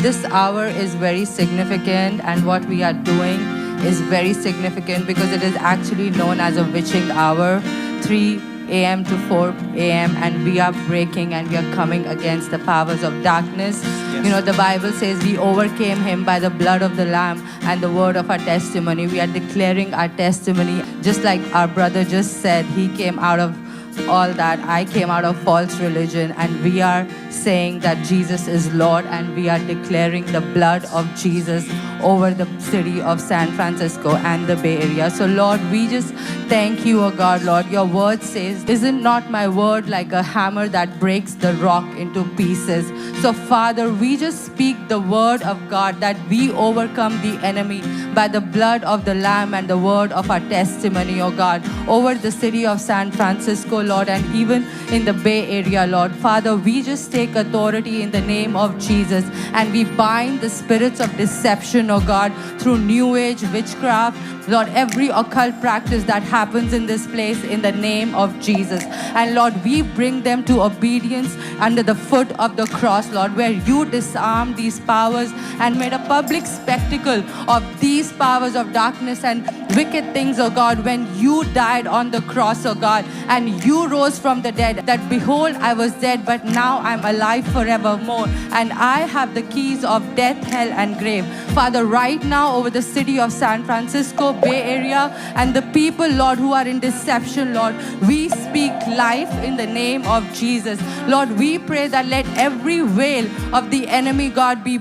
This hour is very significant, and what we are doing is very significant because it is actually known as a witching hour, 3 a.m. to 4 a.m. and we are breaking and we are coming against the powers of darkness. Yes. You know, the Bible says we overcame him by the blood of the Lamb and the word of our testimony. We are declaring our testimony. Just like our brother just said, he came out of all that. I came out of false religion, and we are saying that Jesus is Lord, and we are declaring the blood of Jesus over the city of San Francisco and the Bay Area. So Lord, we just thank you, oh God. Lord, your word says, isn't not my word like a hammer that breaks the rock into pieces? So Father, we just speak the word of God that we overcome the enemy by the blood of the Lamb and the word of our testimony, oh God, over the city of San Francisco, Lord, and even in the Bay Area, Lord. Father, we just take authority in the name of Jesus, and we bind the spirits of deception, oh God, through New Age witchcraft, Lord, every occult practice that happens in this place in the name of Jesus. And Lord, we bring them to obedience under the foot of the cross, Lord, where you disarmed these powers and made a public spectacle of these powers of darkness and wicked things, oh God, when you died on the cross, oh God, and you rose from the dead, that behold, I was dead, but now I'm alive forevermore, and I have the keys of death, hell, and grave. Father, right now over the city of San Francisco, Bay Area, and the people, Lord, who are in deception, Lord, we speak life in the name of Jesus. Lord, we pray that let every veil of the enemy, God, be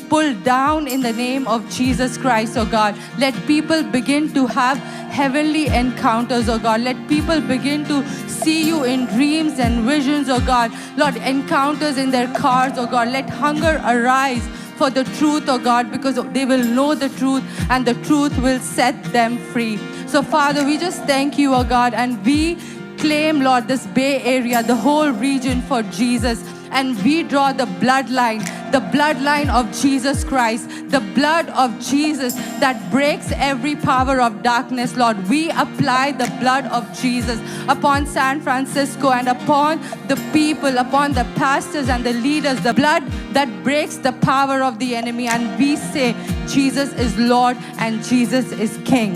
pulled down in the name of Jesus Christ, oh God. Let people begin to have heavenly encounters, oh God. Let people begin to see you in dreams and visions, oh God. Lord, encounters in their cars, oh God. Let hunger arise for the truth, oh God, because they will know the truth and the truth will set them free. So Father, we just thank you, oh God, and we claim, Lord, this Bay Area, the whole region for Jesus. And we draw the bloodline of Jesus Christ, the blood of Jesus that breaks every power of darkness, Lord. We apply the blood of Jesus upon San Francisco and upon the people, upon the pastors and the leaders, the blood that breaks the power of the enemy. And we say, Jesus is Lord and Jesus is King.